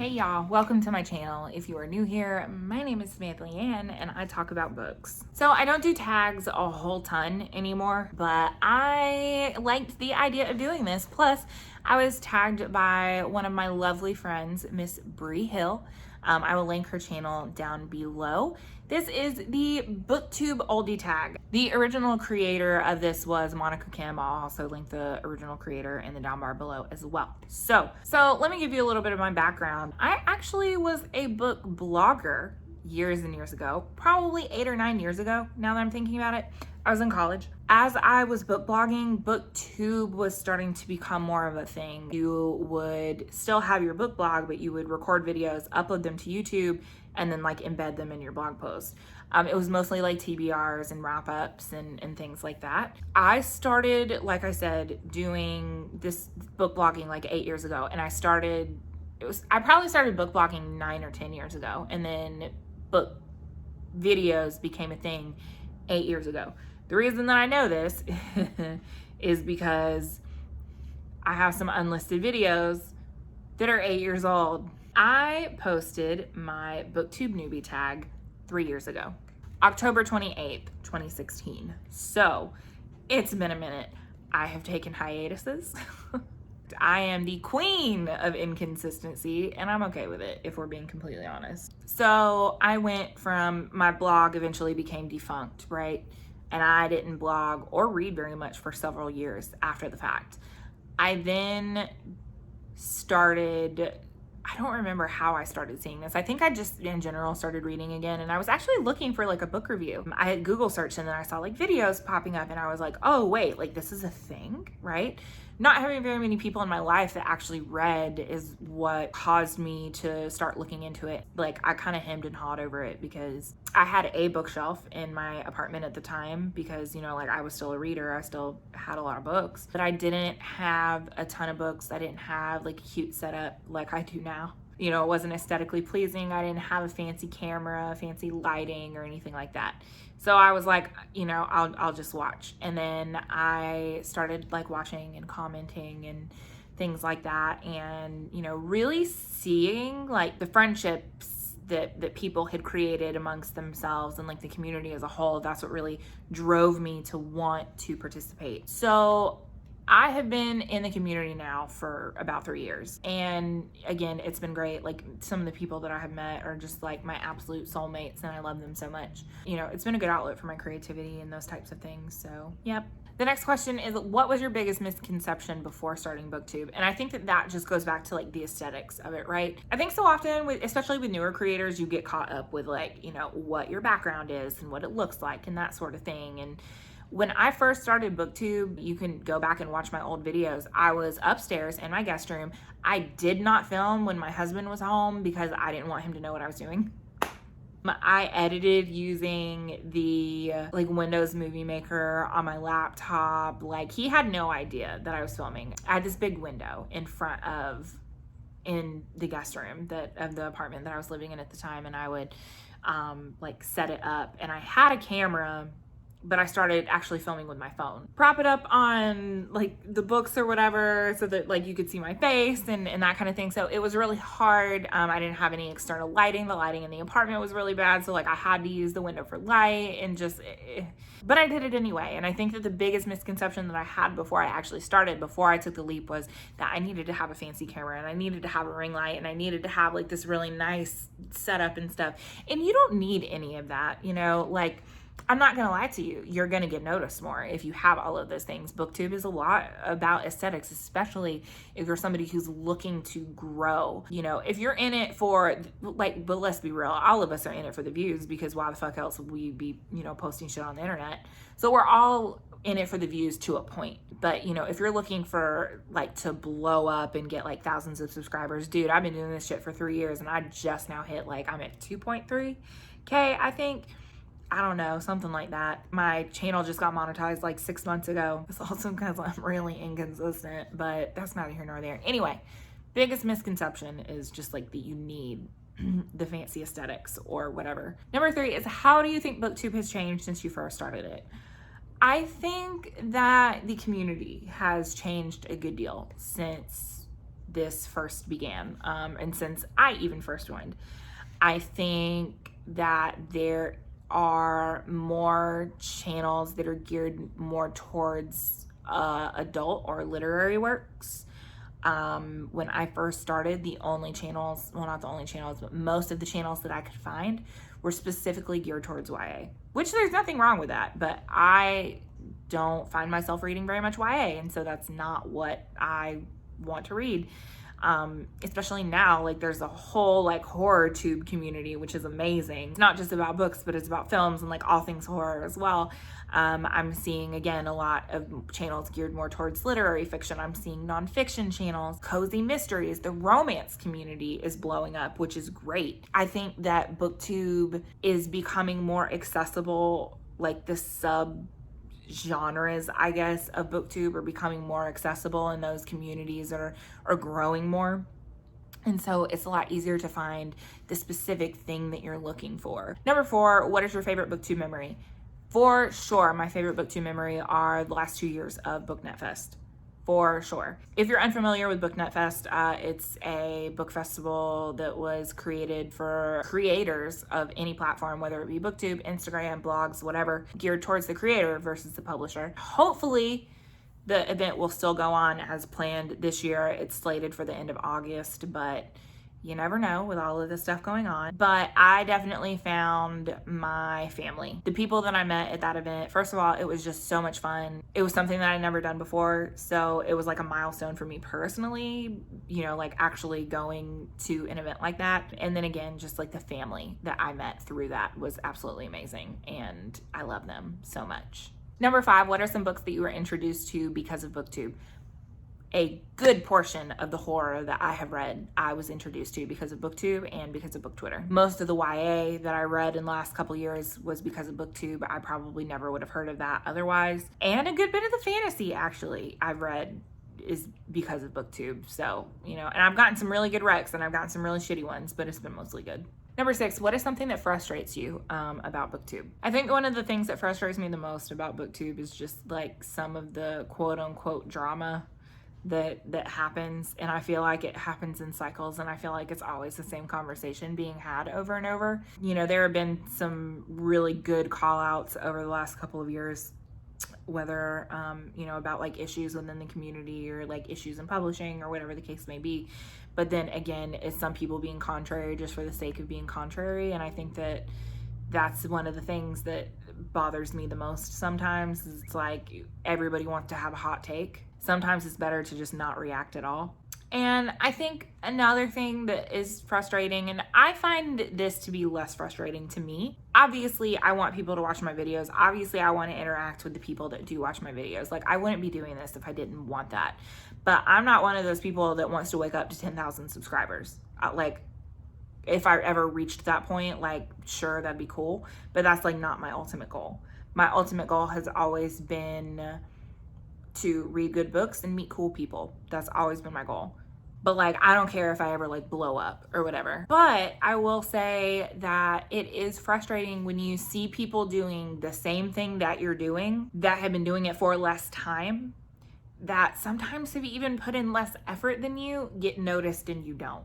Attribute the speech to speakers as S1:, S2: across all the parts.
S1: Hey y'all, welcome to my channel. If you are new here, my name is Leighanne and I talk about books. So I don't do tags a whole ton anymore, but I liked the idea of doing this. Plus, I was tagged by one of my lovely friends, Miss Bree Hill. I will link her channel down below. This is the Booktube Oldie Tag. The original creator of this was Monica Kim. I'll also link the original creator in the down bar below as well. So let me give you a little bit of my background. I actually was a book blogger years and years ago, probably 8 or 9 years ago, now that I'm thinking about it. I was in college. As I was book blogging, Booktube was starting to become more of a thing. You would still have your book blog, but you would record videos, upload them to YouTube, and then like embed them in your blog post. It was mostly like TBRs and wrap-ups and things like that. I started, like I said, doing this book blogging like 8 years ago, and I probably started book blogging 9 or 10 years ago, and then book videos became a thing 8 years ago. The reason that I know this is because I have some unlisted videos that are 8 years old. I posted my Booktube newbie tag 3 years ago, October 28th, 2016. So it's been a minute. I have taken hiatuses. I am the queen of inconsistency, and I'm okay with it, if we're being completely honest. So I went from, my blog eventually became defunct, right? And I didn't blog or read very much for several years after the fact. I then started, I don't remember how I started seeing this. I think I just in general started reading again, and I was actually looking for like a book review. I had Google searched and then I saw like videos popping up, and I was like, oh wait, like this is a thing, right? Not having very many people in my life that actually read is what caused me to start looking into it. Like I kind of hemmed and hawed over it because I had a bookshelf in my apartment at the time because, you know, like I was still a reader. I still had a lot of books, but I didn't have a ton of books. I didn't have like a cute setup like I do now. You know, it wasn't aesthetically pleasing. I didn't have a fancy camera, fancy lighting or anything like that. So I was like, you know, I'll just watch. And then I started like watching and commenting and things like that. And, you know, really seeing like the friendships that people had created amongst themselves and like the community as a whole. That's what really drove me to want to participate. So I have been in the community now for about 3 years. And again, it's been great. Like some of the people that I have met are just like my absolute soulmates, and I love them so much. You know, it's been a good outlet for my creativity and those types of things. So, yep. The next question is, what was your biggest misconception before starting Booktube? And I think that just goes back to like the aesthetics of it, right? I think so often, especially with newer creators, you get caught up with like, you know, what your background is and what it looks like and that sort of thing. And when I first started Booktube, you can go back and watch my old videos. I was upstairs in my guest room. I did not film when my husband was home because I didn't want him to know what I was doing. I edited using the like Windows Movie Maker on my laptop. Like he had no idea that I was filming. I had this big window in the guest room of the apartment that I was living in at the time, and I would like set it up, and I had a camera, but I started actually filming with my phone. Prop it up on like the books or whatever so that like you could see my face and that kind of thing. So it was really hard. I didn't have any external lighting. The lighting in the apartment was really bad. So like I had to use the window for light and but I did it anyway. And I think that the biggest misconception that I had before I actually started, before I took the leap, was that I needed to have a fancy camera and I needed to have a ring light and I needed to have like this really nice setup and stuff. And you don't need any of that, you know, like, I'm not gonna lie to you, you're gonna get noticed more if you have all of those things. Booktube is a lot about aesthetics, especially if you're somebody who's looking to grow. You know, if you're in it for like, but let's be real, all of us are in it for the views, because why the fuck else would we be, you know, posting shit on the internet? So we're all in it for the views to a point. But you know, if you're looking for like to blow up and get like thousands of subscribers, dude, I've been doing this shit for 3 years and I just now hit like, I'm at 2.3K, I think. I don't know, something like that. My channel just got monetized like 6 months ago. It's also because I'm really inconsistent, but that's neither here nor there. Anyway, biggest misconception is just like that you need the fancy aesthetics or whatever. Number 3 is, how do you think Booktube has changed since you first started it? I think that the community has changed a good deal since this first began, and since I even first joined. I think that there are more channels that are geared more towards adult or literary works. When I first started, the only channels, well, not the only channels, but most of the channels that I could find were specifically geared towards YA, which there's nothing wrong with that, but I don't find myself reading very much YA, and so that's not what I want to read. Especially now, like there's a whole like horror tube community, which is amazing. It's not just about books, but it's about films and like all things horror as well. I'm seeing again a lot of channels geared more towards literary fiction. I'm seeing nonfiction channels, cozy mysteries. The romance community is blowing up, which is great. I think that Booktube is becoming more accessible, like the sub genres, I guess, of Booktube are becoming more accessible, and those communities are growing more. And so it's a lot easier to find the specific thing that you're looking for. Number 4, what is your favorite Booktube memory? For sure, my favorite Booktube memory are the last 2 years of BookNet Fest. For sure. If you're unfamiliar with BookNet Fest, it's a book festival that was created for creators of any platform, whether it be Booktube, Instagram, blogs, whatever, geared towards the creator versus the publisher. Hopefully, the event will still go on as planned this year. It's slated for the end of August, but you never know with all of this stuff going on. But I definitely found my family. The people that I met at that event, first of all, it was just so much fun. It was something that I'd never done before, so it was like a milestone for me personally, you know, like actually going to an event like that. And then again, just like the family that I met through that was absolutely amazing, and I love them so much. Number 5, what are some books that you were introduced to because of Booktube? A good portion of the horror that I have read, I was introduced to because of Booktube and because of BookTwitter. Most of the YA that I read in the last couple years was because of Booktube. I probably never would have heard of that otherwise. And a good bit of the fantasy, actually, I've read is because of Booktube. So, you know, and I've gotten some really good recs and I've gotten some really shitty ones, but it's been mostly good. Number 6, what is something that frustrates you about Booktube? I think one of the things that frustrates me the most about Booktube is just like some of the quote unquote drama that happens, and I feel like it happens in cycles, and I feel like it's always the same conversation being had over and over. You know, there have been some really good call outs over the last couple of years, whether you know, about like issues within the community or like issues in publishing or whatever the case may be. But then again, it's some people being contrary just for the sake of being contrary, and I think that that's one of the things that bothers me the most sometimes. Is it's like everybody wants to have a hot take. Sometimes it's better to just not react at all. And I think another thing that is frustrating, and I find this to be less frustrating to me. Obviously, I want people to watch my videos. Obviously, I want to interact with the people that do watch my videos. Like, I wouldn't be doing this if I didn't want that. But I'm not one of those people that wants to wake up to 10,000 subscribers. Like, if I ever reached that point, like, sure, that'd be cool. But that's like not my ultimate goal. My ultimate goal has always been to read good books and meet cool people. That's always been my goal. But like, I don't care if I ever like blow up or whatever. But I will say that it is frustrating when you see people doing the same thing that you're doing, that have been doing it for less time, that sometimes have even put in less effort than you, get noticed and you don't.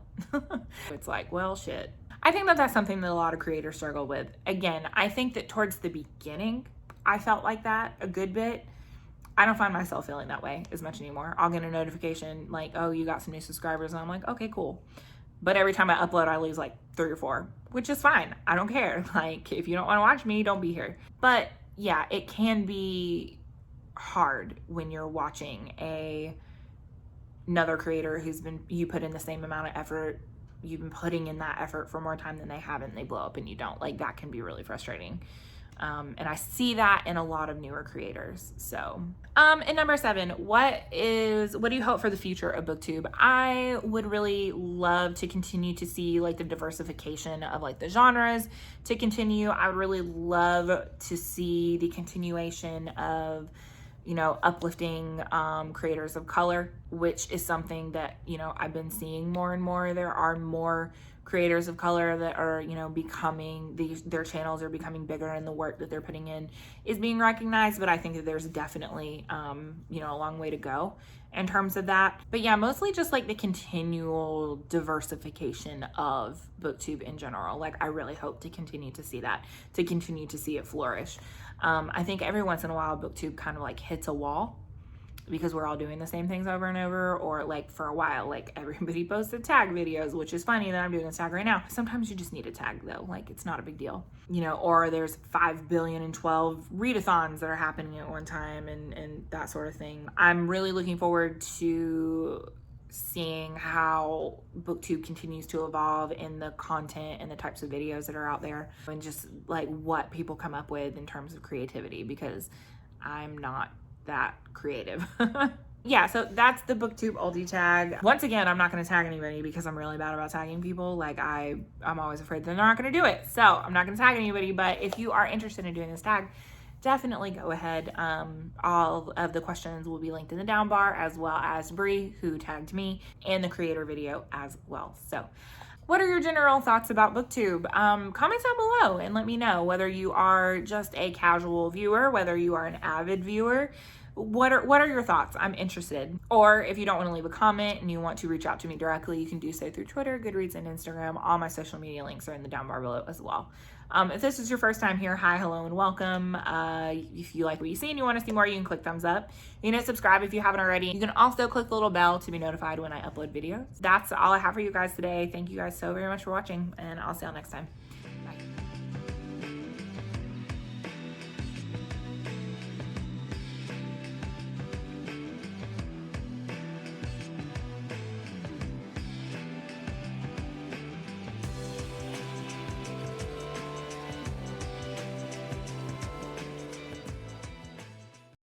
S1: It's like, well, shit. I think that that's something that a lot of creators struggle with. Again, I think that towards the beginning, I felt like that a good bit. I don't find myself feeling that way as much anymore. I'll get a notification like, oh, you got some new subscribers. And I'm like, okay, cool. But every time I upload, I lose like 3 or 4, which is fine. I don't care. Like, if you don't want to watch me, don't be here. But yeah, it can be hard when you're watching another creator who's been, you put in the same amount of effort. You've been putting in that effort for more time than they haven't. They blow up and you don't. Like, that can be really frustrating. And I see that in a lot of newer creators. So, and number 7, what do you hope for the future of Booktube? I would really love to continue to see like the diversification of like the genres to continue. I would really love to see the continuation of, you know, uplifting creators of color, which is something that, you know, I've been seeing more and more. There are more creators of color that are, you know, becoming, their channels are becoming bigger, and the work that they're putting in is being recognized. But I think that there's definitely, you know, a long way to go in terms of that. But yeah, mostly just like the continual diversification of booktube in general. Like, I really hope to continue to see that, to continue to see it flourish. I think every once in a while booktube kind of like hits a wall, because we're all doing the same things over and over. Or like for a while, like everybody posted tag videos, which is funny that I'm doing this tag right now. Sometimes you just need a tag though, like it's not a big deal, you know. Or there's 5 billion and 12 readathons that are happening at one time, and that sort of thing. I'm really looking forward to seeing how booktube continues to evolve in the content and the types of videos that are out there, and just like what people come up with in terms of creativity, because I'm not that creative. Yeah, so that's the Booktube Oldie Tag. Once again, I'm not going to tag anybody because I'm really bad about tagging people. Like, I'm always afraid that they're not going to do it, so I'm not going to tag anybody. But if you are interested in doing this tag, definitely go ahead. All of the questions will be linked in the down bar, as well as Bree, who tagged me, and the creator video as well. So what are your general thoughts about booktube? Comment down below and let me know whether you are just a casual viewer, whether you are an avid viewer. What are your thoughts? I'm interested. Or if you don't want to leave a comment and you want to reach out to me directly, you can do so through Twitter, Goodreads, and Instagram. All my social media links are in the down bar below as well. If this is your first time here, hi, hello, and welcome. If you like what you see and you want to see more, you can click thumbs up. You can subscribe if you haven't already. You can also click the little bell to be notified when I upload videos. That's all I have for you guys today. Thank you guys so very much for watching, and I'll see y'all next time.